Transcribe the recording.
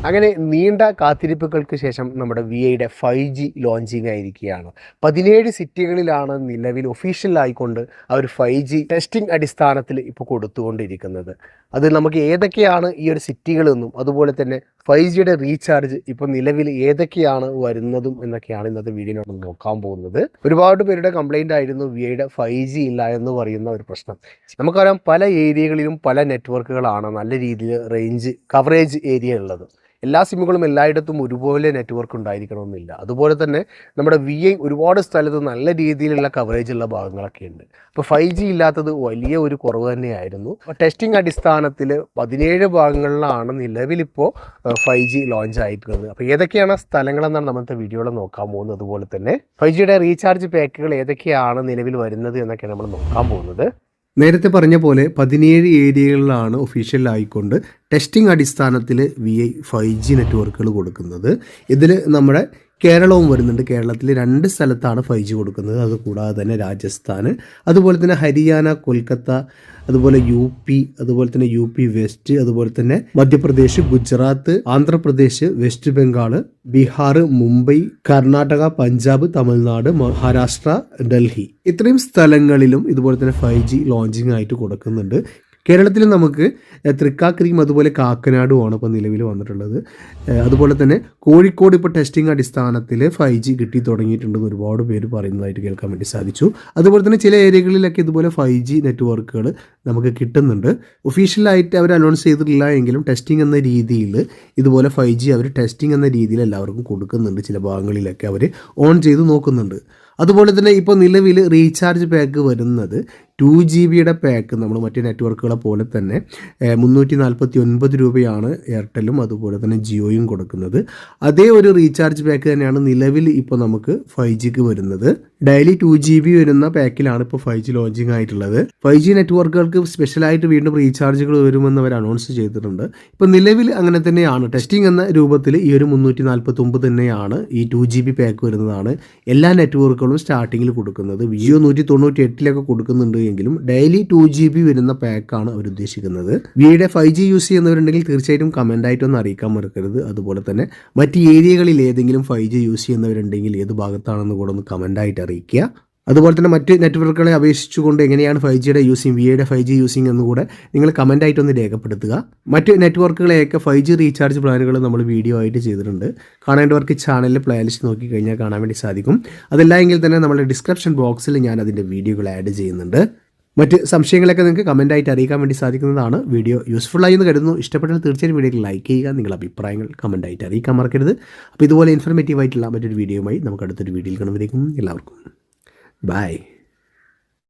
അങ്ങനെ നീണ്ട കാത്തിരിപ്പുകൾക്ക് ശേഷം നമ്മുടെ VIയുടെ 5G ലോഞ്ചിങ് ആയിരിക്കുകയാണ്. 17 സിറ്റികളിലാണ് നിലവിൽ ഒഫീഷ്യലായിക്കൊണ്ട് ആ ഒരു 5G ടെസ്റ്റിംഗ് അടിസ്ഥാനത്തിൽ ഇപ്പോൾ കൊടുത്തുകൊണ്ടിരിക്കുന്നത്. അത് നമുക്ക് ഏതൊക്കെയാണ് ഈ ഒരു സിറ്റികളെന്നും അതുപോലെ തന്നെ 5Gയുടെ റീചാർജ് ഇപ്പോൾ നിലവിൽ ഏതൊക്കെയാണ് വരുന്നതും എന്നൊക്കെയാണ് ഇന്നത്തെ വീഡിയോ നമ്മൾ നോക്കാൻ പോകുന്നത്. ഒരുപാട് പേരുടെ കംപ്ലൈൻ്റ് ആയിരുന്നു VIയുടെ 5G ഇല്ല എന്ന് പറയുന്ന ഒരു പ്രശ്നം. നമുക്കറിയാം, പല ഏരിയകളിലും പല നെറ്റ്വർക്കുകളാണ് നല്ല രീതിയിൽ റേഞ്ച് കവറേജ് ഏരിയ ഉള്ളത്. എല്ലാ സിമ്മുകളും എല്ലായിടത്തും ഒരുപോലെ നെറ്റ്വർക്ക് ഉണ്ടായിരിക്കണമെന്നില്ല. അതുപോലെ തന്നെ നമ്മുടെ VI ഒരുപാട് സ്ഥലത്ത് നല്ല രീതിയിലുള്ള കവറേജ് ഉള്ള ഭാഗങ്ങളൊക്കെ ഉണ്ട്. അപ്പോൾ 5G ഇല്ലാത്തത് വലിയ ഒരു കുറവ് തന്നെയായിരുന്നു. അപ്പോൾ ടെസ്റ്റിംഗ് അടിസ്ഥാനത്തിൽ 17 ഭാഗങ്ങളിലാണ് നിലവിലിപ്പോൾ 5G ലോഞ്ച് ആയിട്ടുള്ളത്. അപ്പോൾ ഏതൊക്കെയാണ് സ്ഥലങ്ങളെന്നാണ് നമ്മളത്തെ വീഡിയോയിൽ നോക്കാൻ പോകുന്നത്. അതുപോലെ തന്നെ 5Gയുടെ റീചാർജ് പാക്കുകൾ ഏതൊക്കെയാണ് നിലവിൽ വരുന്നത് എന്നൊക്കെയാണ് നമ്മൾ നോക്കാൻ പോകുന്നത്. നേരത്തെ പറഞ്ഞ പോലെ 17 ഏരിയകളിലാണ് ഒഫീഷ്യലായിക്കൊണ്ട് ടെസ്റ്റിംഗ് അടിസ്ഥാനത്തിൽ VI 5G നെറ്റ്വർക്കുകൾ കൊടുക്കുന്നത്. ഇതിൽ നമ്മുടെ കേരളവും വരുന്നുണ്ട്. കേരളത്തിൽ 2 സ്ഥലത്താണ് 5G കൊടുക്കുന്നത്. അതുകൂടാതെ തന്നെ രാജസ്ഥാൻ, അതുപോലെ തന്നെ ഹരിയാന, കൊൽക്കത്ത, അതുപോലെ UP, അതുപോലെ തന്നെ UP വെസ്റ്റ്, അതുപോലെ തന്നെ മധ്യപ്രദേശ്, ഗുജറാത്ത്, ആന്ധ്രാപ്രദേശ്, വെസ്റ്റ് ബംഗാൾ, ബീഹാർ, മുംബൈ, കർണാടക, പഞ്ചാബ്, തമിഴ്നാട്, മഹാരാഷ്ട്ര, ഡൽഹി, ഇത്രയും സ്ഥലങ്ങളിലും ഇതുപോലെ തന്നെ 5G ലോഞ്ചിങ് ആയിട്ട് കൊടുക്കുന്നുണ്ട്. കേരളത്തിൽ നമുക്ക് തൃക്കാക്കരയും അതുപോലെ കാക്കനാടുമാണ് ഇപ്പോൾ നിലവിൽ വന്നിട്ടുള്ളത്. അതുപോലെ തന്നെ കോഴിക്കോട് ഇപ്പോൾ ടെസ്റ്റിംഗ് അടിസ്ഥാനത്തിൽ 5G കിട്ടി തുടങ്ങിയിട്ടുണ്ടെന്ന് ഒരുപാട് പേര് പറയുന്നതായിട്ട് കേൾക്കാൻ വേണ്ടി സാധിച്ചു. അതുപോലെ തന്നെ ചില ഏരിയകളിലൊക്കെ ഇതുപോലെ 5G നെറ്റ്വർക്കുകൾ നമുക്ക് കിട്ടുന്നുണ്ട്. ഒഫീഷ്യലായിട്ട് അവർ അനൗൺസ് ചെയ്തിട്ടില്ല എങ്കിലും ടെസ്റ്റിംഗ് എന്ന രീതിയിൽ ഇതുപോലെ 5G അവർ ടെസ്റ്റിംഗ് എന്ന രീതിയിൽ എല്ലാവർക്കും കൊടുക്കുന്നുണ്ട്. ചില ഭാഗങ്ങളിലൊക്കെ അവർ ഓൺ ചെയ്ത് നോക്കുന്നുണ്ട്. അതുപോലെ തന്നെ ഇപ്പോൾ നിലവിൽ റീചാർജ് പാക്ക് വരുന്നത് 2GBയുടെ പാക്ക് നമ്മൾ മറ്റ് നെറ്റ്വർക്കുകളെ പോലെ തന്നെ 349 രൂപയാണ് എയർടെല്ലും അതുപോലെ തന്നെ ജിയോയും കൊടുക്കുന്നത്. അതേ ഒരു റീചാർജ് പാക്ക് തന്നെയാണ് നിലവിൽ ഇപ്പോൾ നമുക്ക് 5Gക്ക് വരുന്നത്. ഡെയിലി 2GB വരുന്ന പാക്കിലാണ് ഇപ്പോൾ 5G ലോഞ്ചിങ് ആയിട്ടുള്ളത്. 5G നെറ്റ്വർക്കുകൾക്ക് സ്പെഷ്യലായിട്ട് വീണ്ടും റീചാർജുകൾ വരുമെന്ന് അവർ അനൗൺസ് ചെയ്തിട്ടുണ്ട്. ഇപ്പോൾ നിലവിൽ അങ്ങനെ തന്നെയാണ്. ടെസ്റ്റിംഗ് എന്ന രൂപത്തിൽ ഈ ഒരു 349 തന്നെയാണ് ഈ 2GB പാക്ക് വരുന്നതാണ് എല്ലാ നെറ്റ്വർക്കുകളും സ്റ്റാർട്ടിങ്ങിൽ കൊടുക്കുന്നത്. ജിയോ 198 കൊടുക്കുന്നുണ്ട് എങ്കിലും ഡെയിലി 2GB വരുന്ന പാക്കാണ് അവർ ഉദ്ദേശിക്കുന്നത്. VIയുടെ 5G യൂസ് ചെയ്യുന്നവരുണ്ടെങ്കിൽ തീർച്ചയായിട്ടും കമൻ്റായിട്ടൊന്ന് അറിയിക്കാൻ മറക്കരുത്. അതുപോലെ തന്നെ മറ്റ് ഏരിയകളിൽ ഏതെങ്കിലും 5G യൂസ് ചെയ്യുന്നവരുണ്ടെങ്കിൽ ഏത് ഭാഗത്താണെന്ന് കൂടെ ഒന്ന് കമൻ്റായിട്ട് അറിയിക്കുക. അതുപോലെ തന്നെ മറ്റ് നെറ്റ്വർക്കുകളെ അപേക്ഷിച്ചുകൊണ്ട് എങ്ങനെയാണ് 5Gയുടെ യൂസിങ്, VIയുടെ 5G യൂസിങ് എന്നുകൂടെ നിങ്ങൾ കമൻ്റായിട്ടൊന്ന് രേഖപ്പെടുത്തുക. മറ്റ് നെറ്റ്വർക്കുകളെയൊക്കെ 5G റീചാർജ് പ്ലാനുകൾ നമ്മൾ വീഡിയോ ആയിട്ട് ചെയ്തിട്ടുണ്ട്. കാണേണ്ടവർക്ക് ചാനലിൽ പ്ലേലിസ്റ്റ് നോക്കി കഴിഞ്ഞാൽ കാണാൻ വേണ്ടി സാധിക്കും. അതല്ല എങ്കിൽ തന്നെ നമ്മുടെ ഡിസ്ക്രിപ്ഷൻ ബോക്സിൽ ഞാൻ അതിൻ്റെ വീഡിയോകൾ ആഡ് ചെയ്യുന്നുണ്ട്. മറ്റ് സംശയങ്ങളൊക്കെ നിങ്ങൾക്ക് കമൻ്റായിട്ട് അറിയിക്കാൻ വേണ്ടി സാധിക്കുന്നതാണ്. വീഡിയോ യൂസ്ഫുള്ളായി എന്ന് കരുതുന്നു. ഇഷ്ടപ്പെട്ടാൽ തീർച്ചയായും വീഡിയോക്ക് ലൈക്ക് ചെയ്യുക. നിങ്ങളുടെ അഭിപ്രായങ്ങൾ കമൻ്റായിട്ട് അറിയിക്കാൻ മറക്കരുത്. അപ്പോൾ ഇതുപോലെ ഇൻഫർമേറ്റീവ് ആയിട്ടുള്ള മറ്റൊരു വീഡിയോയുമായി നമുക്ക് അടുത്തൊരു വീഡിയോയിൽ കാണുമ്പോഴേക്കും എല്ലാവർക്കും ബൈ.